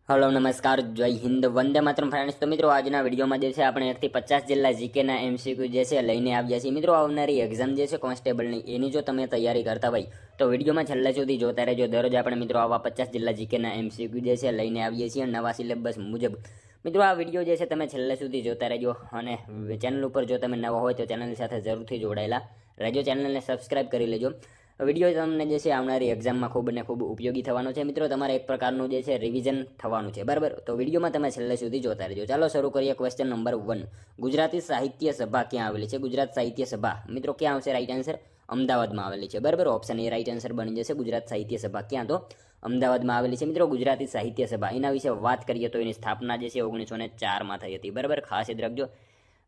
Hello નમસ્કાર જય Hind Vande Mataram friends. તો મિત્રો આજના વિડીયોમાં જે છે આપણે 1 થી 50 જિલ્લા જીકેના એમસીક્યુ જે છે લઈને આવ્યા છીએ। મિત્રો આવનારી એક્ઝામ જે છે કોન્સ્ટેબલની એની જો તમે તૈયારી કરતા હોય તો વિડીયોમાં છેલ્લે સુધી જોતા રહેજો। દરરોજ આપણે મિત્રો આવા 50 જિલ્લા જીકેના એમસીક્યુ જે છે લઈને આવીએ છીએ નવા સિલેબસ મુજબ। મિત્રો આ વિડીયો જે છે તમે છેલ્લે સુધી જોતા રહેજો અને ચેનલ ઉપર જો તમે નવા હોય તો ચેનલ સાથે જરૂરથી જોડાયેલા રહેજો, ચેનલને સબસ્ક્રાઇબ કરી લેજો। વિડીયો તમને જે છે આવનારી એક્ઝામમાં ખૂબ ને ખૂબ ઉપયોગી થવાનો છે। મિત્રો તમારે એક પ્રકારનું જે છે રિવિઝન થવાનું છે, બરાબર। તો વિડીયોમાં તમે છેલ્લે સુધી જોતા રહેજો। ચાલો શરૂ કરીએ। ક્વેશ્ચન નંબર 1, ગુજરાતી સાહિત્ય સભા ક્યાં આવેલી છે? ગુજરાત સાહિત્ય સભા મિત્રો ક્યાં આવશે? રાઈટ આન્સર અમદાવાદમાં આવેલી છે, બરાબર। ઓપ્શન એ રાઈટ આન્સર બની જશે। ગુજરાત સાહિત્ય સભા ક્યાં? તો અમદાવાદમાં આવેલી છે। મિત્રો ગુજરાતી સાહિત્ય સભા એના વિશે વાત કરીએ તો એની સ્થાપના જે છે 1904માં થઈ હતી, બરાબર। ખાસ યાદ રાખજો,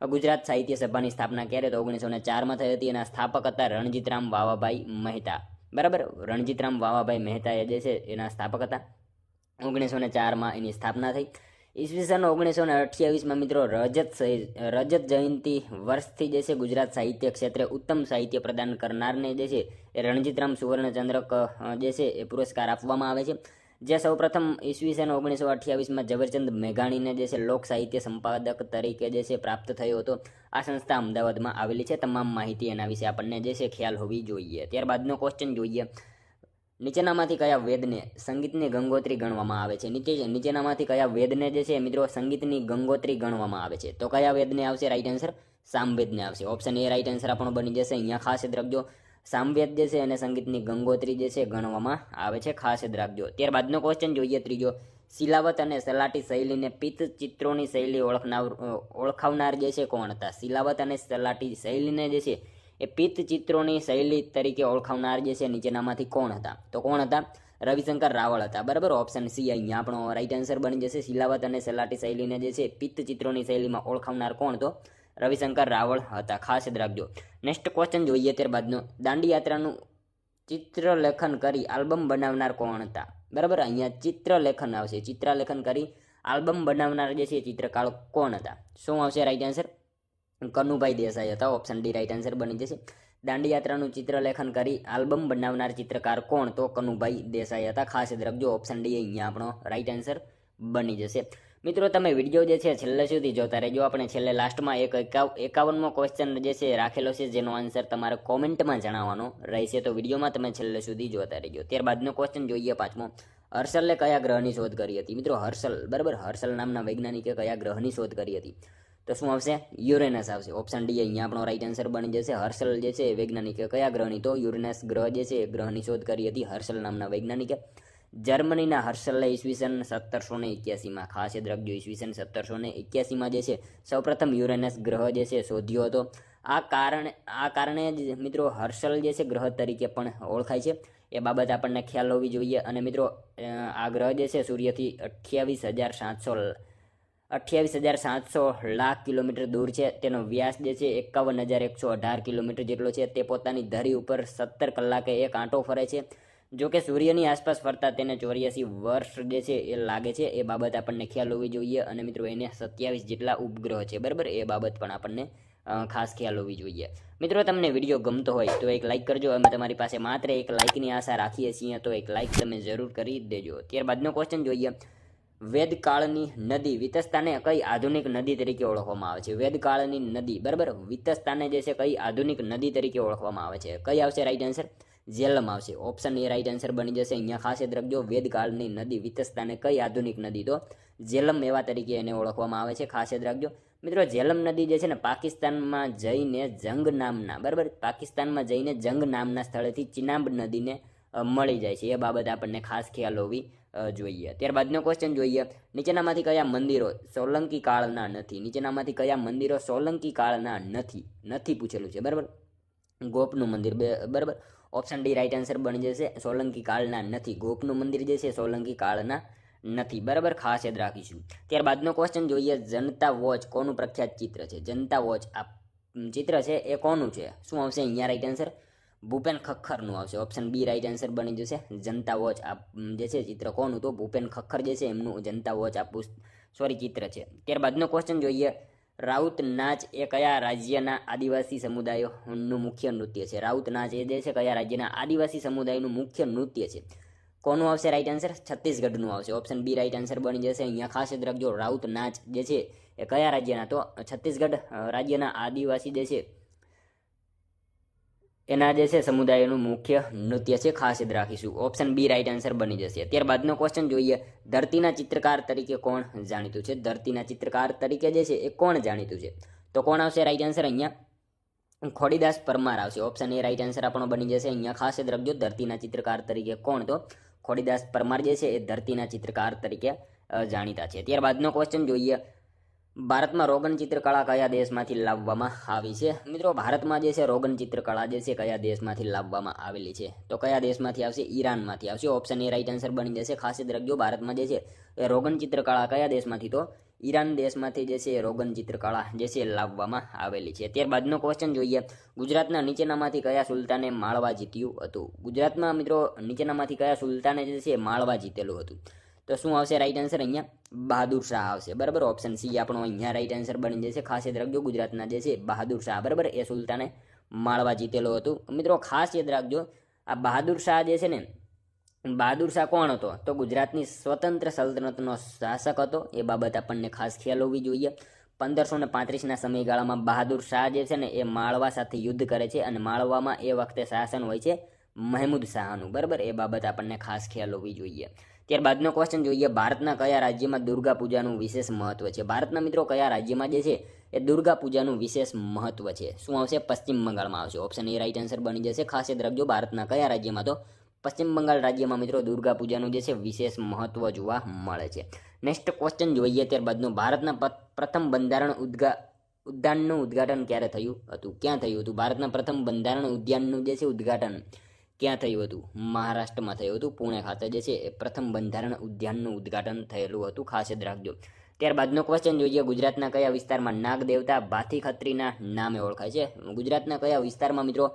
ગુજરાત સાહિત્ય સભાની સ્થાપના ક્યારે? તો 1904માં થઈ હતી। એના સ્થાપક હતા રણજીતરામ વાવાભાઈ મહેતા, બરાબર। રણજીતરામ વાવાભાઈ મહેતા જે છે એના સ્થાપક હતા। 1904માં એની સ્થાપના થઈ। ઈસવીસન 1928માં મિત્રો રજત જયંતિ વર્ષથી જે છે ગુજરાત સાહિત્ય ક્ષેત્રે ઉત્તમ સાહિત્ય પ્રદાન કરનારને જે છે એ રણજીતરામ સુવર્ણચંદ્રક જે છે એ પુરસ્કાર આપવામાં આવે છે, જે સૌપ્રથમ ઈસવીસન 1928માં ઝવેરચંદ મેઘાણીને જે છે લોક સાહિત્ય સંપાદક તરીકે જે છે પ્રાપ્ત થયો હતો। આ સંસ્થા અમદાવાદમાં આવેલી છે। તમામ માહિતી એના વિશે આપણને જે છે ખ્યાલ હોવી જોઈએ। ત્યારબાદનો ક્વેશ્ચન જોઈએ, નીચેનામાંથી કયા વેદને સંગીતની ગંગોત્રી ગણવામાં આવે છે? નીચેનામાંથી કયા વેદને જે છે મિત્રો સંગીતની ગંગોત્રી ગણવામાં આવે છે? તો કયા વેદને આવશે? રાઈટ આન્સર સામવેદને આવશે। ઓપ્શન એ રાઈટ આન્સર આપણો બની જશે। અહીંયા ખાસ યાદ રાખજો, સામવેદ જે છે એને સંગીતની ગંગોત્રી જે છે ગણવામાં આવે છે, ખાસ યાદ રાખજો। ત્યારબાદનો ક્વેશ્ચન જોઈએ ત્રીજો, શિલાવત અને સલાટી શૈલીને પિત્ત ચિત્રોની શૈલી ઓળખાવનાર જે છે કોણ હતા? શિલાવત અને સલાટી શૈલીને જે છે એ પિત્ત ચિત્રોની શૈલી તરીકે ઓળખાવનાર જે છે નીચેનામાંથી કોણ હતા? તો કોણ હતા? રવિશંકર રાવળ હતા, બરાબર। ઓપ્શન સી અહીંયા આપણો રાઈટ આન્સર બની જશે। શિલાવત અને સલાટી શૈલીને જે છે પિત્ત ચિત્રોની શૈલીમાં ઓળખાવનાર કોણ? તો રવિશંકર રાવળ હતા, ખાસ યાદ રાખજો। નેક્સ્ટ ક્વેશ્ચન જોઈએ ત્યારબાદનો, દાંડી યાત્રાનું ચિત્રલેખન કરી આલ્બમ બનાવનાર કોણ હતા? બરાબર, અહીંયા ચિત્રલેખન આવશે। ચિત્રલેખન કરી આલ્બમ બનાવનાર જે છે ચિત્રકાર કોણ હતા? શું આવશે રાઈટ આન્સર? કનુભાઈ દેસાઈ હતા। ઓપ્શન ડી રાઈટ આન્સર બની જશે। દાંડી યાત્રાનું ચિત્રલેખન કરી આલ્બમ બનાવનાર ચિત્રકાર કોણ? તો કનુભાઈ દેસાઈ હતા, ખાસ યાદ રાખજો। ઓપ્શન ડી અહીંયા આપણો રાઈટ આન્સર બની જશે। મિત્રો તમે વિડીયો જે છે છેલ્લે સુધી જોતા રહેજો। આપણે છેલ્લે લાસ્ટમાં એક 51મો ક્વેશ્ચન જે છે રાખેલો છે, જેનો આન્સર તમારે કોમેન્ટમાં જણાવવાનો રહેશે, તો વિડીયોમાં તમે છેલ્લે સુધી જોતા રહેજો। ત્યારબાદનો ક્વેશ્ચન જોઈએ 5મો, હર્ષલે કયા ગ્રહની શોધ કરી હતી? મિત્રો હર્ષલ, બરાબર, હર્ષલ નામના વૈજ્ઞાનિકે કયા ગ્રહની શોધ કરી હતી? તો શું આવશે? યુરેનસ આવશે। ઓપ્શન ડી અહીંયા આપણો રાઈટ આન્સર બની જશે। હર્ષલ જે છે વૈજ્ઞાનિકે કયા ગ્રહની? તો યુરેનસ ગ્રહ જે છે ગ્રહની શોધ કરી હતી હર્ષલ નામના વૈજ્ઞાનિકે। જર્મનીના હર્ષલે ઈસવીસન 1781માં, ખાસ યાદ રાખજો, ઈસવીસન 1781માં જે છે સૌપ્રથમ યુરેનસ ગ્રહ જે છે શોધ્યો હતો। આ કારણે જ મિત્રો હર્ષલ જે છે ગ્રહ તરીકે પણ ઓળખાય છે, એ બાબત આપણને ખ્યાલ હોવી જોઈએ। અને મિત્રો આ ગ્રહ જે છે સૂર્યથી 28,700 લાખ કિલોમીટર દૂર છે। તેનો વ્યાસ જે છે 51,118 કિલોમીટર જેટલો છે। તે પોતાની ધરી ઉપર 17 કલાકે એક આંટો ફરે છે। જો કે સૂર્યની આસપાસ ફરતા તેને 84 વર્ષ જે છે એ લાગે છે, એ બાબત આપણને ખ્યાલ હોવી જોઈએ। અને મિત્રો એને 27 જેટલા ઉપગ્રહ છે, બરાબર, એ બાબત પણ આપણને ખાસ ખ્યાલ હોવી જોઈએ। મિત્રો તમને વિડીયો ગમતો હોય તો એક લાઇક કરજો। અમે તમારી પાસે માત્ર એક લાઇકની આશા રાખીએ છીએ, તો એક લાઇક તમે જરૂર કરી દેજો। ત્યારબાદનો ક્વેશ્ચન જોઈએ, વેદકાળની નદી વિતસ્તાને કઈ આધુનિક નદી તરીકે ઓળખવામાં આવે છે? વેદકાળની નદી, બરાબર, વિતસ્તાને જે છે કઈ આધુનિક નદી તરીકે ઓળખવામાં આવે છે? કઈ આવશે રાઈટ આન્સર? ઝેલમ આવશે। ઓપ્શન એ રાઈટ આન્સર બની જશે। અહીંયા ખાસ યાદ રાખજો, વેદકાળની નદી વિતસ્તાને કઈ આધુનિક નદી? તો ઝેલમ એવા તરીકે એને ઓળખવામાં આવે છે, ખાસ યાદ રાખજો। મિત્રો ઝેલમ નદી જે છે ને પાકિસ્તાનમાં જઈને જંગ નામના, બરાબર, પાકિસ્તાનમાં જઈને જંગ નામના સ્થળેથી ચિનાબ નદીને મળી જાય છે, એ બાબત આપણને ખાસ ખ્યાલ હોવી જોઈએ। ત્યારબાદનો ક્વેશ્ચન જોઈએ, નીચેનામાંથી કયા મંદિરો સોલંકી કાળના નથી? નીચેનામાંથી કયા મંદિરો સોલંકી કાળના નથી પૂછેલું છે, બરાબર। ગોપનું મંદિર, બરાબર, ઓપ્શન ડી રાઈટ આન્સર બની જશે। સોલંકી કાળના નથી, ગોપનું મંદિર જે છે સોલંકી કાળના નથી, બરાબર, ખાસ યાદ રાખીશું। ત્યારબાદનો ક્વેશ્ચન જોઈએ, જનતા વોચ કોનું પ્રખ્યાત ચિત્ર છે? જનતા વોચ આ ચિત્ર છે એ કોનું છે? શું આવશે અહીંયા રાઈટ આન્સર? ભૂપેન ખખ્ખરનું આવશે। ઓપ્શન બી રાઈટ આન્સર બની જશે। જનતા વોચ આ જે છે ચિત્ર કોનું? તો ભૂપેન ખખ્ખર જે છે એમનું જનતા વોચ આ ચિત્ર છે। ત્યારબાદનો ક્વેશ્ચન જોઈએ, રાઉત નાચ એ કયા રાજ્યના આદિવાસી સમુદાયોનું મુખ્ય નૃત્ય છે? રાઉત નાચ એ જે છે કયા રાજ્યના આદિવાસી સમુદાયનું મુખ્ય નૃત્ય છે? કોનું આવશે રાઈટ આન્સર? છત્તીસગઢનું આવશે. ઓપ્શન બી રાઈટ આન્સર બની જશે. અહીંયા ખાસ યાદ રાખજો, રાઉત નાચ જે છે એ કયા રાજ્યના? તો છત્તીસગઢ રાજ્યના આદિવાસી જે છે એના જે છે સમુદાયનું મુખ્ય નૃત્ય છે. ખાસ યાદ રાખીશું. ઓપ્શન બી રાઈટ આન્સર બની જશે. ત્યારબાદનો ક્વેશ્ચન જોઈએ, ધરતીના ચિત્રકાર તરીકે કોણ જાણીતું છે? ધરતીના ચિત્રકાર તરીકે જે છે એ કોણ જાણીતું છે? તો કોણ આવશે રાઈટ આન્સર? અહીંયા ખોડીદાસ પરમાર આવશે. ઓપ્શન એ રાઈટ આન્સર આપણો બની જશે. અહીંયા ખાસ યાદ રાખજો, ધરતીના ચિત્રકાર તરીકે કોણ? તો ખોડીદાસ પરમાર જે છે એ ધરતીના ચિત્રકાર તરીકે જાણીતા છે. ત્યારબાદનો ક્વેશ્ચન જોઈએ, ભારતમાં રોગન ચિત્રકળા કયા દેશમાંથી લાવવામાં આવી છે? મિત્રો ભારતમાં જે છે રોગન ચિત્રકળા જે છે કયા દેશમાંથી લાવવામાં આવેલી છે? તો કયા દેશમાંથી આવશે? ઈરાનમાંથી આવશે. ઓપ્શન એ રાઈટ આન્સર બની જશે. ખાસ યાદ રાખજો, ભારતમાં જે છે એ રોગન ચિત્રકળા કયા દેશમાંથી? તો ઈરાન દેશમાંથી જે છે રોગન ચિત્રકળા જે છે લાવવામાં આવેલી છે. ત્યારબાદનો ક્વેશ્ચન જોઈએ, ગુજરાતના નીચેનામાંથી કયા સુલતાને માળવા જીત્યું હતું? ગુજરાતમાં મિત્રો નીચેનામાંથી કયા સુલતાને જે છે માળવા જીતેલું હતું? તો શું આવશે રાઈટ આન્સર? અહીંયા બહાદુર શાહ આવશે. બરાબર, ઓપ્શન સી આપણો અહીંયા રાઈટ આન્સર બની જશે. ખાસ યાદ રાખજો, ગુજરાતના જે છે બહાદુર શાહ, બરાબર, એ સુલતાને માળવા જીતેલો હતું. મિત્રો ખાસ યાદ રાખજો, આ બહાદુર શાહ જે છે ને, બહાદુર શાહ કોણ હતો? તો ગુજરાતની સ્વતંત્ર સલ્તનતનો શાસક હતો. એ બાબત આપણને ખાસ ખ્યાલ હોવી જોઈએ. 1535ના સમયગાળામાં બહાદુર શાહ જે છે ને એ માળવા સાથે યુદ્ધ કરે છે અને માળવામાં એ વખતે શાસન હોય છે મહેમૂદ શાહનું. બરાબર, એ બાબત આપણને ખાસ ખ્યાલ હોવી જોઈએ. ત્યારબાદનો ક્વેશ્ચન જોઈએ, ભારતના કયા રાજ્યમાં દુર્ગા પૂજાનું વિશેષ મહત્વ છે? ભારતના મિત્રો કયા રાજ્યમાં જે છે એ દુર્ગા પૂજાનું વિશેષ મહત્વ છે? શું આવશે? પશ્ચિમ બંગાળમાં આવશે. ઓપ્શન એ રાઈટ આન્સર બની જશે. ખાસ યાદ રાખજો, ભારતના કયા રાજ્યમાં? તો પશ્ચિમ બંગાળ રાજ્યમાં મિત્રો દુર્ગા પૂજાનું જે છે વિશેષ મહત્વ જોવા મળે છે. નેક્સ્ટ ક્વેશ્ચન જોઈએ, ત્યારબાદનું, ભારતના પ્રથમ બંધારણ ઉદ્યાનનું ઉદ્ઘાટન ક્યારે થયું હતું? ક્યાં થયું હતું? ભારતના પ્રથમ બંધારણ ઉદ્યાનનું જે છે ઉદ્ઘાટન ક્યાં થયું હતું? મહારાષ્ટ્રમાં થયું હતું, પુણે ખાતે જે છે એ પ્રથમ બંધારણ ઉદ્યાનનું ઉદ્ઘાટન થયેલું હતું. ખાસ યાદ રાખજો. ત્યારબાદનો ક્વેશ્ચન જોઈએ, ગુજરાતના કયા વિસ્તારમાં નાગ દેવતા ભાથી ખત્રીના નામે ઓળખાય છે? ગુજરાતના કયા વિસ્તારમાં મિત્રો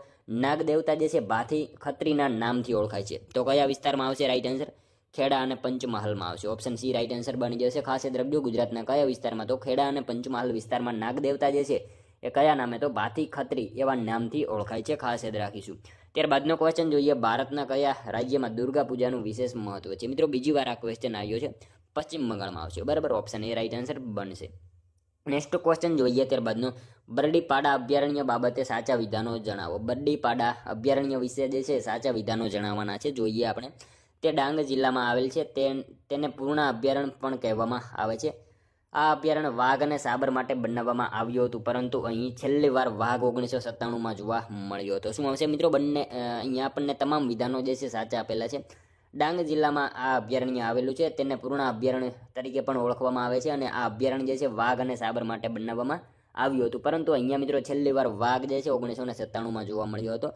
નાગ દેવતા જે છે ભાથી ખત્રીના નામથી ઓળખાય છે? તો કયા વિસ્તારમાં આવશે રાઈટ આન્સર? ખેડા અને પંચમહાલમાં આવશે. ઓપ્શન સી રાઈટ આન્સર બની જશે. ખાસ યાદ રાખજો, ગુજરાતના કયા વિસ્તારમાં? તો ખેડા અને પંચમહાલ વિસ્તારમાં નાગ દેવતા જે છે એ કયા નામે? તો ભાથી ખત્રી એવા નામથી ઓળખાય છે. ખાસ યાદ રાખીશું. ત્યારબાદનો ક્વેશ્ચન જોઈએ, ભારતના કયા રાજ્યમાં દુર્ગા પૂજાનું વિશેષ મહત્વ છે? મિત્રો બીજી વાર આ ક્વેશ્ચન આવ્યો છે, પશ્ચિમ બંગાળમાં આવશે. બરાબર, ઓપ્શન એ રાઈટ આન્સર બનશે. નેક્સ્ટ ક્વેશ્ચન જોઈએ, ત્યારબાદનો, બરડીપાડા અભયારણ્ય બાબતે સાચા વિધાનો જણાવો. બરડીપાડા અભયારણ્ય વિશે જે છે સાચા વિધાનો જણાવવાના છે. જોઈએ આપણે, તે ડાંગ જિલ્લામાં આવેલ છે. તેને પૂર્ણ અભયારણ્ય પણ કહેવામાં આવે છે. આ અભયારણ્ય વાઘ અને સાબર માટે બનાવવામાં આવ્યું હતું, પરંતુ અહીં છેલ્લી વાર વાઘ 1997માં જોવા મળ્યો હતો. શું આવશે મિત્રો? બંને અહીંયા આપણને તમામ વિધાનો જે છે સાચા આપેલા છે. ડાંગ જિલ્લામાં આ અભયારણ્ય આવેલું છે. તેને પૂર્ણ અભયારણ્ય તરીકે પણ ઓળખવામાં આવે છે અને આ અભયારણ્ય જે છે વાઘ અને સાબર માટે બનાવવામાં આવ્યું હતું, પરંતુ અહીંયા મિત્રો છેલ્લી વાર વાઘ જે છે 1997માં જોવા મળ્યો હતો.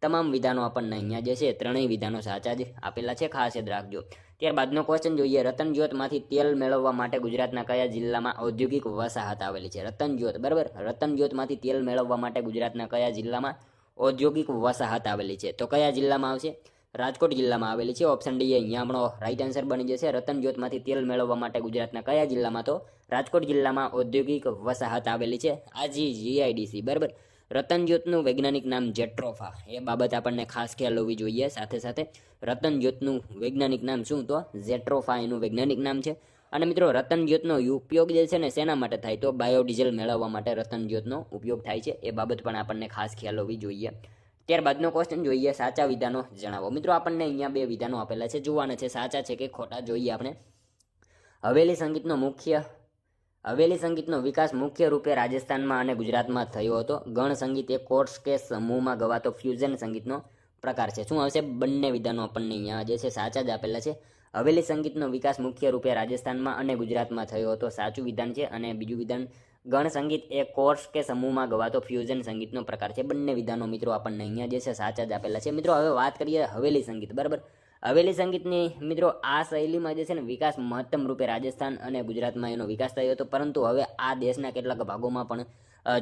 તમામ વિધાનો આપણને અહીંયા જે છે ત્રણેય વિધાનો સાચા જ આપેલા છે. ખાસ યાદ રાખજો. ત્યારબાદનો ક્વેશ્ચન જોઈએ, રતનજ્યોતમાંથી તેલ મેળવવા માટે ગુજરાતના કયા જિલ્લામાં ઔદ્યોગિક વસાહત આવેલી છે? રતનજ્યોત, બરાબર, રતનજ્યોતમાંથી તેલ મેળવવા માટે ગુજરાતના કયા જિલ્લામાં ઔદ્યોગિક વસાહત આવેલી છે? તો કયા જિલ્લામાં આવશે? રાજકોટ જિલ્લામાં આવેલી છે. ઓપ્શન ડી અહીંયા આપણો રાઈટ આન્સર બની જશે. રતનજ્યોતમાંથી તેલ મેળવવા માટે ગુજરાતના કયા જિલ્લામાં? તો રાજકોટ જિલ્લામાં ઔદ્યોગિક વસાહત આવેલી છે. આ GIDC, બરાબર. રતનજ્યોતનું વૈજ્ઞાનિક નામ જેટ્રોફા, એ બાબત આપણને ખાસ ખ્યાલ હોવી જોઈએ. સાથે સાથે રતનજ્યોતનું વૈજ્ઞાનિક નામ શું? તો જેટ્રોફા એનું વૈજ્ઞાનિક નામ છે. અને મિત્રો રતનજ્યોતનો ઉપયોગ જે છે ને શેના માટે થાય? તો બાયોડીઝલ મેળવવા માટે રતનજ્યોતનો ઉપયોગ થાય છે. એ બાબત પણ આપણને ખાસ ખ્યાલ હોવી જોઈએ. ત્યારબાદનો ક્વેશ્ચન જોઈએ, સાચા વિધાનો જણાવો. મિત્રો આપણને અહીંયા બે વિધાનો આપેલા છે, જોવાના છે સાચા છે કે ખોટા. જોઈએ આપણે, હવેલી સંગીતનો વિકાસ મુખ્ય રૂપે રાજસ્થાનમાં અને ગુજરાતમાં થયો હતો. ગણ સંગીત એ કોર્સ કે સમૂહમાં ગવાતો ફ્યુઝન સંગીતનો પ્રકાર છે. શું આવશે? બંને વિધાનો આપણને અહીંયા જે છે સાચા જ આપેલા છે. હવેલી સંગીતનો વિકાસ મુખ્ય રૂપે રાજસ્થાનમાં અને ગુજરાતમાં થયો હતો, સાચું વિધાન છે. અને બીજું વિધાન, ગણ સંગીત એ કોર્સ કે સમૂહમાં ગવાતો ફ્યુઝન સંગીતનો પ્રકાર છે. બંને વિધાનો મિત્રો આપણને અહીંયા જે છે સાચા જ આપેલા છે. મિત્રો હવે વાત કરીએ હવેલી સંગીત, બરાબર. હવેલી સંગીતની મિત્રો આ શૈલીમાં જે છે ને વિકાસ મહત્તમ રૂપે રાજસ્થાન અને ગુજરાતમાં એનો વિકાસ થયો હતો, પરંતુ હવે આ દેશના કેટલાક ભાગોમાં પણ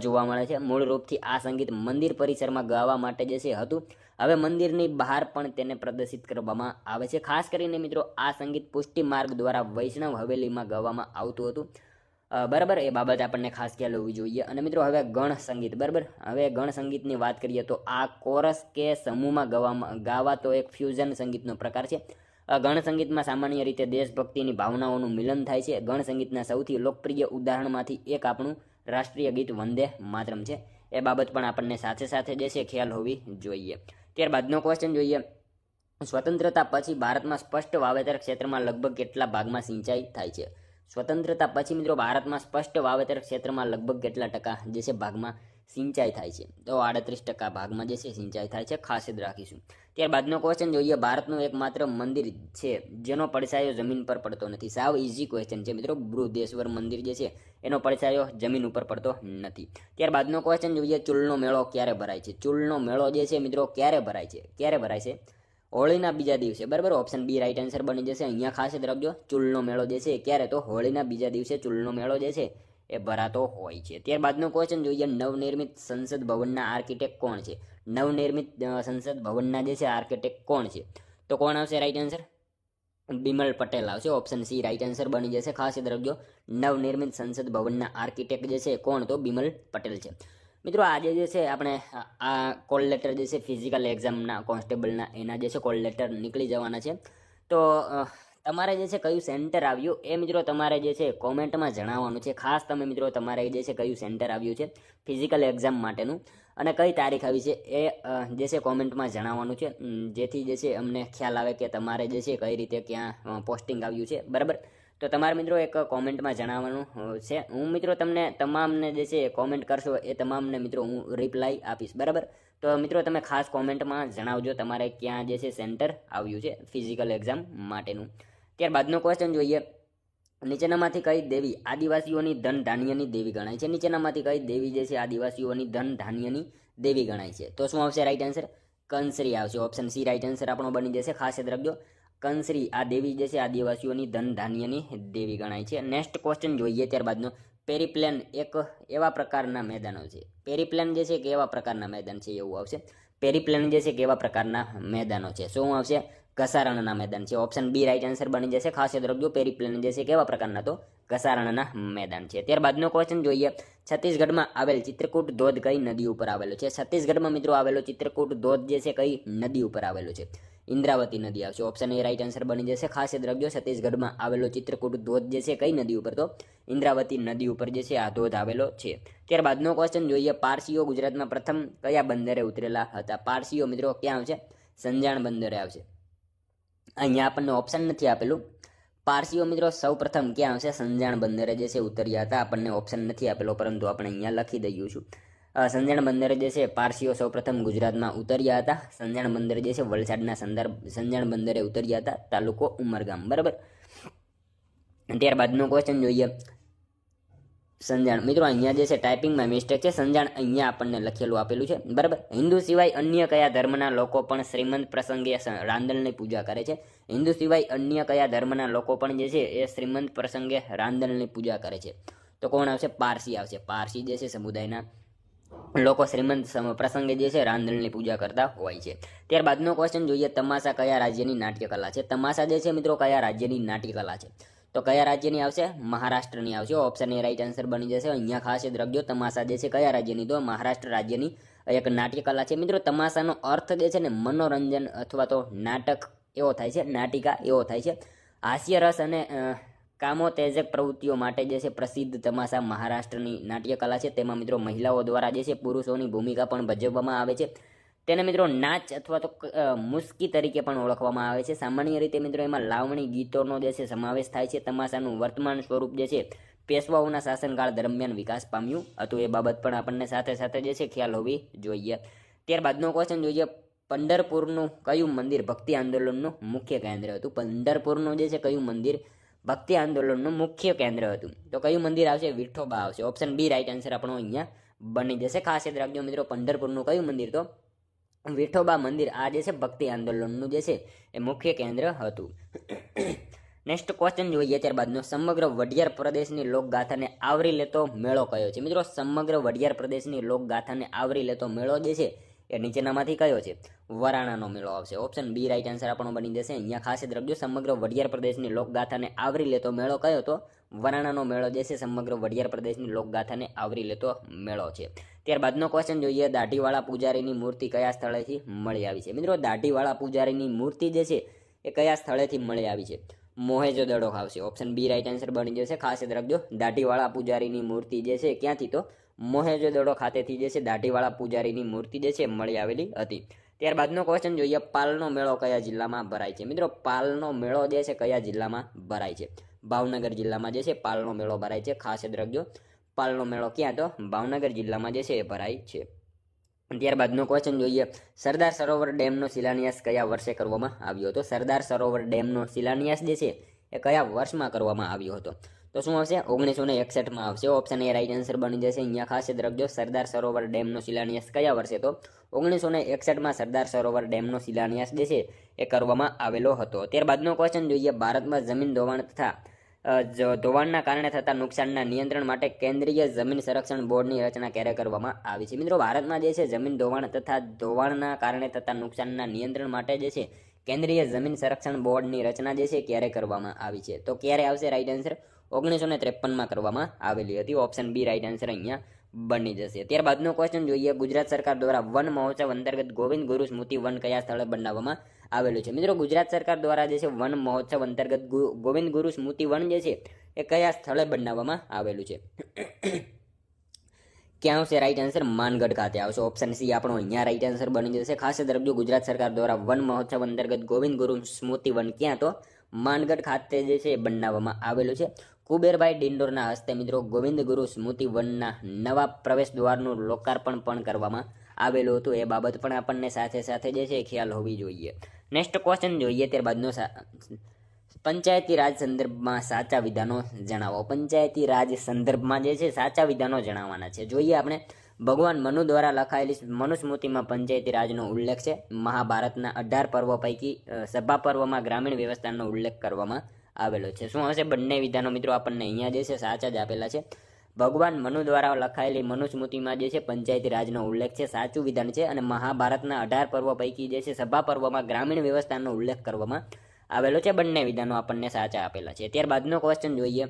જોવા મળે છે. મૂળ રૂપથી આ સંગીત મંદિર પરિસરમાં ગાવા માટે જે છે હતું. હવે મંદિરની બહાર પણ તેને પ્રદર્શિત કરવામાં આવે છે. ખાસ કરીને મિત્રો આ સંગીત પુષ્ટિ માર્ગ દ્વારા વૈષ્ણવ હવેલીમાં ગાવામાં આવતું હતું, બરાબર. એ બાબત આપણને ખાસ ખ્યાલ હોવી જોઈએ. અને મિત્રો હવે ગણ સંગીત, બરાબર. હવે ગણ સંગીતની વાત કરીએ તો આ કોરસ કે સમૂહમાં ગાવાતો એક ફ્યુઝન સંગીતનો પ્રકાર છે. ગણ સંગીતમાં સામાન્ય રીતે દેશભક્તિની ભાવનાઓનું મિલન થાય છે. ગણ સંગીતના સૌથી લોકપ્રિય ઉદાહરણમાંથી એક આપણું રાષ્ટ્રીય ગીત વંદે માતરમ છે. એ બાબત પણ આપણને સાથે સાથે જે છે ખ્યાલ હોવી જોઈએ. ત્યારબાદનો ક્વેશ્ચન જોઈએ, સ્વતંત્રતા પછી ભારતમાં સ્પષ્ટ વાવેતર ક્ષેત્રમાં લગભગ કેટલા ભાગમાં સિંચાઈ થાય છે? સ્વતંત્રતા પછી મિત્રો ભારતમાં સ્પષ્ટ વાવેતર ક્ષેત્રમાં લગભગ કેટલા ટકા જે છે ભાગમાં સિંચાઈ થાય છે? તો 38% ભાગમાં જે છે સિંચાઈ થાય છે, ખાસ યાદ રાખીશું. ત્યારબાદનો ક્વેશ્ચન જોઈએ, ભારતનું એકમાત્ર મંદિર છે જેનો પડછાયો જમીન પર પડતો નથી. સાવ ઇઝી ક્વેશ્ચન છે મિત્રો. બૃહદેશ્વર મંદિર જે છે એનો પડછાયો જમીન ઉપર પડતો નથી. ત્યારબાદનો ક્વેશ્ચન જોઈએ, ચૂલનો મેળો ક્યારે ભરાય છે? ચૂલનો મેળો જે છે મિત્રો ક્યારે ભરાય છે? ક્યારે ભરાય છે? હોળીના બીજા દિવસે, બરાબર. ઓપ્શન બી રાઈટ આન્સર બની જશે. અહીંયા ખાસ યાદ રાખજો, ચૂલનો મેળો જે છે ક્યારે? તો હોળીના બીજા દિવસે ચૂલનો મેળો જે છે એ ભરાતો હોય છે. ત્યારબાદનો ક્વેશ્ચન જોઈએ, નવનિર્મિત સંસદ ભવનના આર્કિટેક્ટ કોણ છે? નવનિર્મિત સંસદ ભવનના જે છે આર્કિટેક્ટ કોણ છે? તો કોણ આવશે રાઈટ આન્સર? બિમલ પટેલ આવશે. ઓપ્શન સી રાઈટ આન્સર બની જશે. ખાસ યાદ રાખજો, નવનિર્મિત સંસદ ભવનના આર્કિટેક્ટ જે છે કોણ? તો બિમલ પટેલ છે. મિત્રો આજે જે છે આપણે આ કોલ લેટર જે છે ફિઝિકલ એક્ઝામના કોન્સ્ટેબલના એના જે છે કોલ લેટર નીકળી જવાના છે. તો તમારે જે છે કયું સેન્ટર આવ્યું એ મિત્રો તમારે જે છે કોમેન્ટમાં જણાવવાનું છે. ખાસ તમે મિત્રો તમારે જે છે કયું સેન્ટર આવ્યું છે ફિઝિકલ એક્ઝામ માટેનું અને કઈ તારીખ આવી છે એ જે છે કોમેન્ટમાં જણાવવાનું છે, જેથી જે છે અમને ખ્યાલ આવે કે તમારે જે છે કઈ રીતે ક્યાં પોસ્ટિંગ આવ્યું છે, બરાબર. તો તમારે મિત્રો એક કોમેન્ટમાં જણાવવાનું છે. હું મિત્રો તમને તમામને જે છે કોમેન્ટ કરશો એ તમામને મિત્રો હું રિપ્લાય આપીશ, બરાબર. તો મિત્રો તમે ખાસ કોમેન્ટમાં જણાવજો તમારે ક્યાં જે છે સેન્ટર આવ્યું છે ફિઝિકલ એક્ઝામ માટેનું. ત્યારબાદનો ક્વેશ્ચન જોઈએ, નીચેનામાંથી કઈ દેવી આદિવાસીઓની ધન ધાન્યની દેવી ગણાય છે? નીચેનામાંથી કઈ દેવી જે છે આદિવાસીઓની ધન ધાન્યની દેવી ગણાય છે? તો શું આવશે રાઈટ આન્સર? કંસરી આવશે. ઓપ્શન સી રાઈટ આન્સર આપણો બની જશે. ખાસ યાદ રાખજો, કંસરી આ દેવી જે છે આદિવાસીઓની ધન ધાન્યની દેવી ગણાય છે. નેક્સ્ટ ક્વેશ્ચન જોઈએ ત્યારબાદનો, પેરીપ્લેન એક એવા પ્રકારના મેદાનો છે. પેરીપ્લેન જે છે કેવા પ્રકારના મેદાન છે એવું આવશે. પેરીપ્લેન જે છે કેવા પ્રકારના મેદાનો છે? શું આવશે? ઘસારણના મેદાન છે. ઓપ્શન બી રાઈટ આન્સર બની જશે. ખાસ યાદ રાખજો, પેરીપ્લેન જે છે કેવા પ્રકારના? તો ઘસારણના મેદાન છે. ત્યારબાદનો ક્વેશ્ચન જોઈએ, છત્તીસગઢમાં આવેલ ચિત્રકૂટ ધોધ કઈ નદી ઉપર આવેલો છે? છત્તીસગઢમાં મિત્રો આવેલો ચિત્રકૂટ ધોધ જે છે કઈ નદી ઉપર આવેલો છે? ઇન્દ્રાવતી નદી આવશે. ઓપ્શન એ રાઈટ આન્સર બની જશે. ખાસ યાદ રાખજો, છત્તીસગઢમાં આવેલો ચિત્રકૂટ ધોધ જે છે કઈ નદી ઉપર? તો ઇન્દ્રાવતી નદી ઉપર જે છે આ ધોધ આવેલો છે. ત્યારબાદનો ક્વેશ્ચન જોઈએ, પારસીઓ ગુજરાતમાં પ્રથમ કયા બંદરે ઉતરેલા હતા? પારસીઓ મિત્રો ક્યાં આવશે? સંજાણ બંદરે આવશે. અહીંયા આપણને ઓપ્શન નથી આપેલું. પારસીઓ મિત્રો સૌ પ્રથમ ક્યાં આવશે? સંજાણ બંદરે જે છે ઉતર્યા હતા. આપણને ઓપ્શન નથી આપેલો, પરંતુ આપણે અહીંયા લખી દઈએ છું. સંજાણ બંદરે જે છે પારસીઓ સૌ પ્રથમ ગુજરાતમાં ઉતર્યા હતા. સંજાણ બંદર જે છે વલસાડના સંજાણ બંદરે ઉતર્યા હતા, તાલુકો ઉમરગામ, બરાબર. ત્યારબાદનો ક્વેશ્ચન જોઈએ, સંજાણ મિત્રો અહીંયા જે છે ટાઈપિંગમાં મિસ્ટેક છે. સંજાણ અહીંયા આપણને લખેલું આપેલું છે, બરાબર. હિન્દુ સિવાય અન્ય કયા ધર્મના લોકો પણ શ્રીમંત પ્રસંગે રાંદલની પૂજા કરે છે? હિન્દુ સિવાય અન્ય કયા ધર્મના લોકો પણ જે છે એ શ્રીમંત પ્રસંગે રાંદલની પૂજા કરે છે? તો કોણ આવશે? પારસી આવશે. પારસી જે છે સમુદાયના લોકો શ્રીમંત પ્રસંગે જે છે રાંદલની પૂજા કરતા હોય છે. ત્યારબાદનો ક્વેશ્ચન જોઈએ, તમાશા કયા રાજ્યની નાટ્ય કલા છે? તમાશા જે છે મિત્રો કયા રાજ્યની નાટ્ય કલા છે? તો કયા રાજ્યની આવશે? મહારાષ્ટ્રની આવશે. ઓપ્શન એ રાઈટ આન્સર બની જશે. અહીંયા ખાસ યાદ રાખજો, તમાશા જે છે કયા રાજ્યની? તો મહારાષ્ટ્ર રાજ્યની એક નાટ્ય કલા છે. મિત્રો તમાશાનો અર્થ જે છે ને મનોરંજન અથવા તો નાટક એવો થાય છે, નાટિકા એવો થાય છે. હાસ્ય રસ અને કામોત્તેજક પ્રવૃત્તિઓ માટે જે છે પ્રસિદ્ધ તમાશા મહારાષ્ટ્રની નાટ્ય કલા છે. તેમાં મિત્રો મહિલાઓ દ્વારા જે છે પુરુષોની ભૂમિકા પણ ભજવવામાં આવે છે. તેને મિત્રો નાચ અથવા તો મુસ્કી તરીકે પણ ઓળખવામાં આવે છે. સામાન્ય રીતે મિત્રો એમાં લાવણી ગીતોનો જે છે સમાવેશ થાય છે. તમાશાનું વર્તમાન સ્વરૂપ જે છે પેશવાઓના શાસનકાળ દરમિયાન વિકાસ પામ્યું હતું. એ બાબત પણ આપણને સાથે સાથે જે છે ખ્યાલ હોવી જોઈએ. ત્યારબાદનો ક્વેશ્ચન જોઈએ, પંઢરપુરનું કયું મંદિર ભક્તિ આંદોલનનું મુખ્ય કેન્દ્ર હતું? પંઢરપુરનું જે છે કયું મંદિર ભક્તિ આંદોલનનું મુખ્ય કેન્દ્ર હતું? તો કયું મંદિર આવશે? વિઠોબા આવશે. ઓપ્શન બી રાઈટ આન્સર આપણો અહીંયા બની જશે. ખાસ યાદ રાખજો મિત્રો, પંઢરપુરનું કયું મંદિર? તો વિઠોબા મંદિર આ જે છે ભક્તિ આંદોલનનું જે છે એ મુખ્ય કેન્દ્ર હતું. નેક્સ્ટ ક્વેશ્ચન જોઈએ ત્યારબાદનો, સમગ્ર વઢિયાર પ્રદેશની લોકગાથાને આવરી લેતો મેળો કયો છે? મિત્રો સમગ્ર વઢિયાર પ્રદેશની લોકગાથાને આવરી લેતો મેળો જે છે એ નીચેનામાંથી કયો છે? વરાણાનો મેળો આવશે. ઓપ્શન બી રાઈટ આન્સર આપણો બની જશે. અહીંયા ખાસ યાદ રાખજો, સમગ્ર વઢિયાર પ્રદેશની લોકગાથાને આવરી લેતો મેળો કયો? તો વરાણાનો મેળો જે છે સમગ્ર વઢિયાર પ્રદેશની લોકગાથાને આવરી લેતો મેળો છે. ત્યારબાદનો ક્વેશ્ચન જોઈએ, દાઢીવાળા પૂજારીની મૂર્તિ કયા સ્થળેથી મળી આવી છે? મિત્રો દાઢીવાળા પૂજારીની મૂર્તિ જે છે એ કયા સ્થળેથી મળી આવી છે? મોહેજો-દડો આવશે. ઓપ્શન બી રાઈટ આન્સર બની જશે. ખાસ યાદ રાખજો, દાઢીવાળા પૂજારીની મૂર્તિ જે છે ક્યાંથી? તો મોહેજો-દડો ખાતેથી જે છે દાઢીવાળા પૂજારીની મૂર્તિ જે છે મળી આવેલી હતી. ત્યારબાદનો ક્વેશ્ચન જોઈએ, પાલનો મેળો કયા જિલ્લામાં ભરાય છે? મિત્રો, પાલનો મેળો જે છે કયા જિલ્લામાં ભરાય છે? ભાવનગર જિલ્લામાં જે છે પાલનો મેળો ભરાય છે. ખાસ યાદ રાખજો, પાલનો મેળો ક્યાં? તો ભાવનગર જિલ્લામાં જે છે એ ભરાય છે. ત્યારબાદનો ક્વેશ્ચન જોઈએ, સરદાર સરોવર ડેમનો શિલાન્યાસ કયા વર્ષે કરવામાં આવ્યો હતો? સરદાર સરોવર ડેમનો શિલાન્યાસ જે છે એ કયા વર્ષમાં કરવામાં આવ્યો હતો? તો શું આવશે? 1961માં આવશે. ઓપ્શન એ રાઈટ આન્સર બની જશે. અહીંયા ખાસ યાદ રાખજો, સરદાર સરોવર ડેમનો શિલાન્યાસ કયા વર્ષે? તો 1961માં સરદાર સરોવર ડેમનો શિલાન્યાસ જે છે એ કરવામાં આવેલો હતો. ત્યારબાદનો ક્વેશ્ચન જોઈએ, ભારતમાં જમીન ધોવાણ તથા ધોવાણના કારણે થતા નુકસાનના નિયંત્રણ માટે કેન્દ્રીય જમીન સંરક્ષણ બોર્ડની રચના ક્યારે કરવામાં આવી છે? મિત્રો, ભારતમાં જે છે જમીન ધોવાણ તથા ધોવાણના કારણે થતા નુકસાનના નિયંત્રણ માટે જે છે કેન્દ્રીય જમીન સંરક્ષણ બોર્ડની રચના જે છે ક્યારે કરવામાં આવી છે? તો ક્યારે આવશે રાઈટ આન્સર? 1953માં કરવામાં આવેલી હતી. ઓપ્શન બી રાઈટ આન્સર અહીંયા બની જશે. ત્યારબાદનો ક્વેશ્ચન જોઈએ, ગુજરાત સરકાર દ્વારા વન મહોત્સવ અંતર્ગત ગોવિંદ ગુરુ સ્મૃતિ વન કયા સ્થળે બનાવવામાં આવેલું છે? મિત્રો, ગુજરાત સરકાર દ્વારા જે છે વન મહોત્સવ અંતર્ગત ગોવિંદ ગુરુ સ્મૃતિ વન જે છે એ કયા સ્થળે બનાવવામાં આવેલું છે? ક્યાં આવશે રાઈટ આન્સર? માનગઢ ખાતે આવશે. ઓપ્શન સી આપણો અહીંયા રાઈટ આન્સર બની જશે. ખાસ યાદ રાખજો, ગુજરાત સરકાર દ્વારા વન મહોત્સવ અંતર્ગત ગોવિંદ ગુરુ સ્મૃતિ વન ક્યાં? તો માનગઢ ખાતે જે છે બનાવવામાં આવેલું છે. કુબેરભાઈ ડિંડોરના હસ્તે મિત્રો ગોવિંદ ગુરુ સ્મૃતિ વનના નવા પ્રવેશ દ્વારનું લોકાર્પણ પણ કરવામાં આવેલું હતું. એ બાબત પણ આપણને સાથે સાથે જે છે ખ્યાલ હોવી જોઈએ. નેક્સ્ટ ક્વેશ્ચન જોઈએ, ત્યારબાદનો પંચાયતી રાજ સંદર્ભમાં સાચા વિધાનો જણાવો. પંચાયતી રાજ સંદર્ભમાં જે છે સાચા વિધાનો જણાવવાના છે. જોઈએ આપણે, ભગવાન મનુ દ્વારા લખાયેલી મનુસ્મૃતિમાં પંચાયતી રાજનો ઉલ્લેખ છે. મહાભારતના 18 પર્વો પૈકી સભા પર્વમાં ગ્રામીણ વ્યવસ્થાનો ઉલ્લેખ કરવામાં આવેલો છે. શું હશે? બંને વિધાનો મિત્રો આપણને અહીંયા જે છે સાચા જ આપેલા છે. ભગવાન મનુ દ્વારા લખાયેલી મનુસ્મૃતિમાં જે છે પંચાયતી રાજનો ઉલ્લેખ છે, સાચું વિધાન છે. અને મહાભારતના 18 પર્વ પૈકી જે છે સભા પર્વમાં ગ્રામીણ વ્યવસ્થાનો ઉલ્લેખ કરવામાં આવેલો છે. બંને વિધાનો આપણને સાચા આપેલા છે. ત્યારબાદનો ક્વેશ્ચન જોઈએ,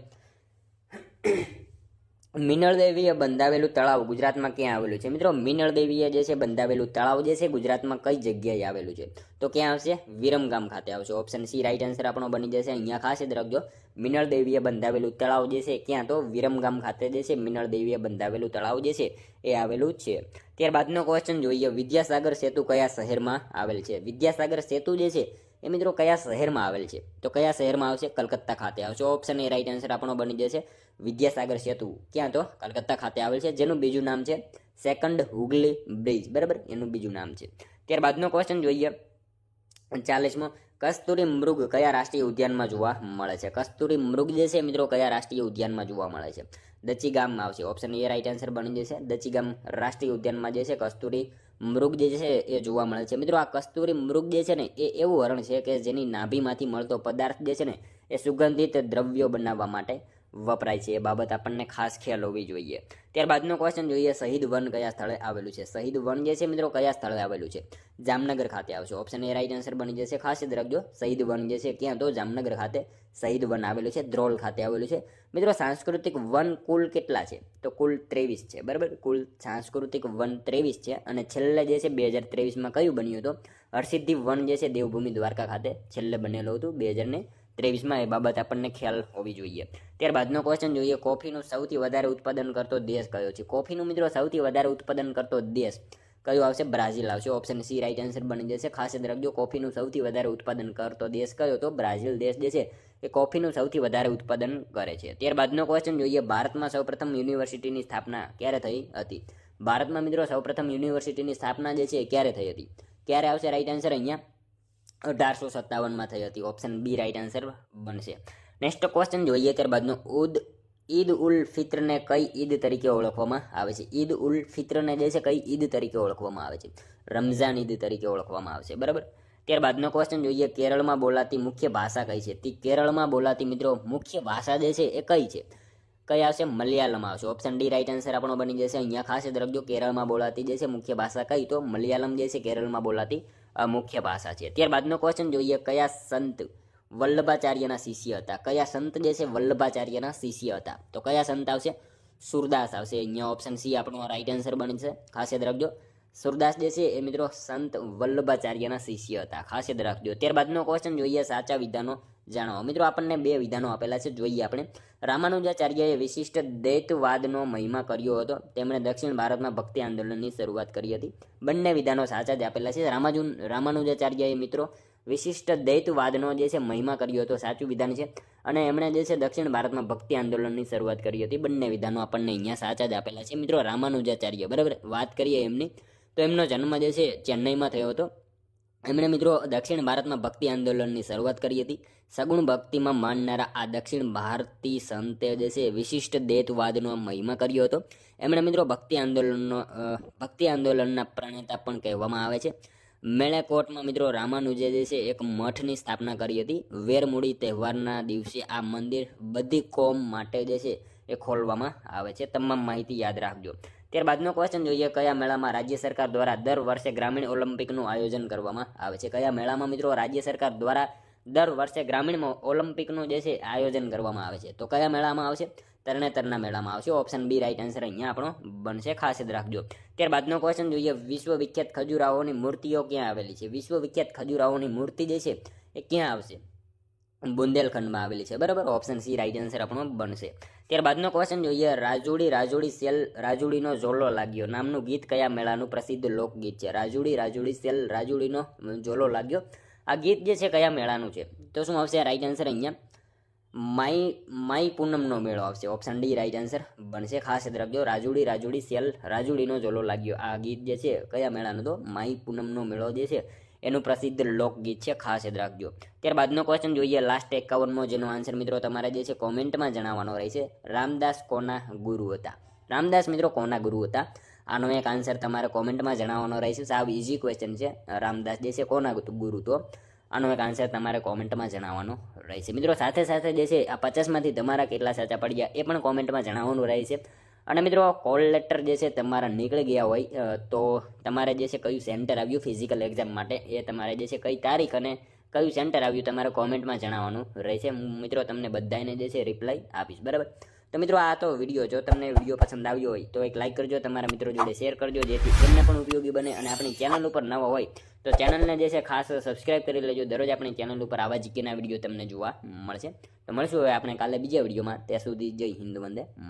મિનળ દેવીએ બંધાવેલું તળાવ ગુજરાતમાં ક્યાં આવેલું છે? મિત્રો, મિનળ દેવીએ જે છે બંધાવેલું તળાવ જે છે ગુજરાતમાં કઈ જગ્યાએ આવેલું છે? તો ક્યાં આવશે? વિરમગામ ખાતે આવશે. ઓપ્શન સી રાઈટ આન્સર આપણો બની જશે. અહીંયા ખાસ યાદ રાખજો, મિનળ દેવીએ બંધાવેલું તળાવ જે છે ક્યાં? તો વિરમગામ ખાતે જે છે મિનળ દેવીએ બંધાવેલું તળાવ જે છે એ આવેલું છે. ત્યારબાદનો ક્વેશ્ચન જોઈએ, વિદ્યાસાગર સેતુ કયા શહેરમાં આવેલ છે? વિદ્યાસાગર સેતુ જે છે એ મિત્રો કયા શહેરમાં આવેલ છે? તો કયા શહેરમાં આવશે? કલકત્તા ખાતે આવશે. ઓપ્શન એ રાઈટ આન્સર આપણો બની જશે. વિદ્યાસાગર સેતુ ક્યાં? તો કલકત્તા ખાતે આવેલ છે, જેનું બીજું નામ છે સેકન્ડ હુગલી બ્રિજ. બરાબર, એનું બીજું નામ છે. ત્યારબાદનો ક્વેશ્ચન જોઈએ, 40મો, કસ્તુરી મૃગ કયા રાષ્ટ્રીય ઉદ્યાનમાં જોવા મળે છે? કસ્તુરી મૃગ જે છે મિત્રો કયા રાષ્ટ્રીય ઉદ્યાનમાં જોવા મળે છે? દચીગામમાં આવશે. ઓપ્શન એ રાઈટ આન્સર બની જશે. દચીગામ રાષ્ટ્રીય ઉદ્યાનમાં જે છે કસ્તુરી મૃગ જે છે એ જોવા મળે છે. મિત્રો, આ કસ્તુરી મૃગ જે છે ને એ એવું હરણ છે કે જેની નાભીમાંથી મળતો પદાર્થ જે છે ને એ સુગંધિત દ્રવ્યો બનાવવા માટે વપરાય છે. એ બાબત આપણને ખાસ ખ્યાલ હોવી જોઈએ. ત્યારબાદનો ક્વેશ્ચન જોઈએ, શહીદ વન કયા સ્થળે આવેલું છે? શહીદ વન જે છે મિત્રો કયા સ્થળે આવેલું છે? જામનગર ખાતે આવશે. ઓપ્શન એ રાઈટ આન્સર બની જશે. ખાસ યાદ રાખજો, શહીદ વન જે છે ક્યાં? તો જામનગર ખાતે શહીદ વન આવેલું છે. ધ્રોલ ખાતે આવેલું છે. મિત્રો, સાંસ્કૃતિક વન કુલ કેટલા છે? તો કુલ 23 છે. બરાબર, કુલ સાંસ્કૃતિક વન 23 છે. અને છેલ્લે જે છે 2023માં કયું બન્યું હતું? હરસિદ્ધિ વન જે છે દેવભૂમિ દ્વારકા ખાતે છેલ્લે બનેલું હતું 2023માં. એ બાબત આપણને ખ્યાલ હોવી જોઈએ. ત્યારબાદનો ક્વેશ્ચન જોઈએ, કોફીનું સૌથી વધારે ઉત્પાદન કરતો દેશ કયો છે? કોફીનું મિત્રો સૌથી વધારે ઉત્પાદન કરતો દેશ કયો આવશે? બ્રાઝિલ આવશે. ઓપ્શન સી રાઈટ આન્સર બની જશે. ખાસ યાદ રાખજો, કોફીનું સૌથી વધારે ઉત્પાદન કરતો દેશ કયો? તો બ્રાઝિલ દેશ જે છે એ કોફીનું સૌથી વધારે ઉત્પાદન કરે છે. ત્યારબાદનો ક્વેશ્ચન જોઈએ, ભારતમાં સૌપ્રથમ યુનિવર્સિટીની સ્થાપના ક્યારે થઈ હતી? ભારતમાં મિત્રો સૌપ્રથમ યુનિવર્સિટીની સ્થાપના જે છે ક્યારે થઈ હતી? ક્યારે આવશે રાઈટ આન્સર? અહીંયા 1857માં થઈ હતી. ઓપ્શન બી રાઈટ આન્સર બનશે. નેક્સ્ટ ક્વેશ્ચન જોઈએ, ત્યારબાદનો ઈદ ઉલ ફિત્રને કઈ ઈદ તરીકે ઓળખવામાં આવે છે? ઈદ ઉલ ફિત્રને જે છે કઈ ઈદ તરીકે ઓળખવામાં આવે છે? રમઝાન ઈદ તરીકે ઓળખવામાં આવશે. બરાબર. ત્યારબાદનો ક્વેશ્ચન જોઈએ, કેરળમાં બોલાતી મુખ્ય ભાષા કઈ છે? કેરળમાં બોલાતી મિત્રો મુખ્ય ભાષા જે છે એ કઈ છે? કઈ આવશે? મલયાલમ આવશે. ઓપ્શન ડી રાઈટ આન્સર આપણો બની જશે. અહીંયા ખાસ યાદ રાખજો, કેરળમાં બોલાતી જે છે મુખ્ય ભાષા કઈ? તો મલયાલમ જે છે કેરળમાં બોલાતી મુખ્ય ભાષા છે. ત્યારબાદનો ક્વેશ્ચન જોઈએ, કયા સંત વલ્લભાચાર્યના શિષ્ય હતા? કયા સંત જે છે વલ્લભાચાર્યના શિષ્ય હતા? તો કયા સંત આવશે? સુરદાસ આવશે. અહીંયા ઓપ્શન સી આપણો રાઈટ આન્સર બનશે. ખાસ યાદ રાખજો, સુરદાસ જે છે એ મિત્રો સંત વલ્લભાચાર્યના શિષ્ય હતા, ખાસ યાદ રાખજો. ત્યારબાદનો ક્વેશ્ચન જોઈએ, સાચા વિધાનો જાણો. મિત્રો આપણને 2 વિધાનો આપેલા છે, જોઈએ આપણે. રામાનુજાચાર્યએ વિશિષ્ટ દ્વૈતવાદનો મહિમા કર્યો હતો. તેમણે દક્ષિણ ભારતમાં ભક્તિ આંદોલનની શરૂઆત કરી હતી. બંને વિધાનો સાચા જ આપેલા છે. રામાનુજાચાર્યએ મિત્રો વિશિષ્ટ દ્વૈતવાદનો જે છે મહિમા કર્યો હતો, સાચું વિધાન છે. અને એમણે જે છે દક્ષિણ ભારતમાં ભક્તિ આંદોલનની શરૂઆત કરી હતી. બંને વિધાનો આપણને અહીંયા સાચા જ આપેલા છે મિત્રો. રામાનુજાચાર્ય, બરાબર. વાત કરીએ એમની, તો એમનો જન્મ જે છે ચેન્નઈમાં થયો હતો. એમણે મિત્રો દક્ષિણ ભારતમાં ભક્તિ આંદોલનની શરૂઆત કરી હતી. સગુણ ભક્તિમાં માનનારા આ દક્ષિણ ભારતીય સંતે જે છે વિશિષ્ટ દ્વૈતવાદનો મહિમા કર્યો હતો. એમણે મિત્રો ભક્તિ આંદોલનના પ્રણેતા પણ કહેવામાં આવે છે. મેળેકોટમાં મિત્રો રામાનુજે જે છે એક મઠની સ્થાપના કરી હતી. વેરમૂડી તહેવારના દિવસે આ મંદિર બધી કોમ માટે જે છે એ ખોલવામાં આવે છે. તમામ માહિતી યાદ રાખજો. ત્યારબાદનો ક્વેશ્ચન જોઈએ, કયા મેળામાં રાજ્ય સરકાર દ્વારા દર વર્ષે ગ્રામીણ ઓલિમ્પિકનું આયોજન કરવામાં આવે છે? કયા મેળામાં મિત્રો રાજ્ય સરકાર દ્વારા દર વર્ષે ગ્રામીણ ઓલિમ્પિકનું જે છે આયોજન કરવામાં આવે છે? તો કયા મેળામાં આવશે? તરણેતરના મેળામાં આવશે. ઓપ્શન બી રાઈટ આન્સર અહીંયા આપણો બનશે, ખાસ યાદ રાખજો. ત્યારબાદનો ક્વેશ્ચન જોઈએ, વિશ્વવિખ્યાત ખજૂરાહોની મૂર્તિઓ ક્યાં આવેલી છે? વિશ્વવિખ્યાત ખજૂરાહોની મૂર્તિ જે છે એ ક્યાં આવશે? બુંદેલખંડમાં આવેલી છે, બરાબર. ઓપ્શન સી રાઈટ આન્સર આપણો બનશે. ત્યારબાદનો ક્વેશ્ચન જોઈએ, રાજુડી સેલ રાજુડીનો ઝોલો લાગ્યો નામનું ગીત કયા મેળાનું પ્રસિદ્ધ લોકગીત છે? રાજુડી સેલ રાજુડીનો ઝોલો લાગ્યો, આ ગીત જે છે કયા મેળાનું છે? તો શું આવશે રાઈટ આન્સર અહીંયા? માઈ પૂનમનો મેળો આવશે. ઓપ્શન ડી રાઈટ આન્સર બનશે, ખાસ યાદ રાખજો. રાજુડી સેલ રાજુડીનો ઝોલો લાગ્યો, આ ગીત જે છે કયા મેળાનું? તો માઈ પૂનમનો મેળો જે છે એનું પ્રસિદ્ધ લોકગીત છે, ખાસ યાદ રાખજો. ત્યારબાદનો ક્વેશ્ચન જોઈએ, લાસ્ટ 51મો, જેનો આન્સર મિત્રો તમારે જે છે કોમેન્ટમાં જણાવવાનો રહેશે. રામદાસ કોના ગુરુ હતા? રામદાસ મિત્રો કોના ગુરુ હતા? આનો એક આન્સર તમારે કોમેન્ટમાં જણાવવાનો રહેશે. સાવ ઇઝી ક્વેશ્ચન છે. રામદાસ જે છે કોના ગુરુ? તો આનો એક આન્સર તમારે કોમેન્ટમાં જણાવવાનો રહેશે. મિત્રો સાથે સાથે જે છે આ 50માંથી તમારા કેટલા સાચા પડ્યા એ પણ કોમેન્ટમાં જણાવવાનું રહેશે. અને મિત્રો કોલ લેટર જે છે તમારા નીકળી ગયા હોય તો તમારે જે છે કયું સેન્ટર આવ્યું ફિઝિકલ એક્ઝામ માટે એ તમારે જે છે કઈ તારીખ અને કયું સેન્ટર આવ્યું તમારે કોમેન્ટમાં જણાવવાનું રહેશે. હું મિત્રો તમને બધાને જે છે રિપ્લાય આપીશ, બરાબર. તો મિત્રો આ તો વિડીયો, જો તમને વિડીયો પસંદ આવ્યો હોય તો એક લાઇક કરજો, તમારા મિત્રો જોડે શેર કરજો, જેથી એમને પણ ઉપયોગી બને. અને આપણી ચેનલ ઉપર નવા હોય તો ચેનલને જે છે ખાસ સબસ્ક્રાઇબ કરી લેજો. દરરોજ આપણી ચેનલ ઉપર આવા જીકેના વિડીયો તમને જોવા મળશે. તો મળશું હવે આપણે કાલે બીજા વિડીયોમાં. ત્યાં સુધી જય હિન્દ, વંદે માતરમ.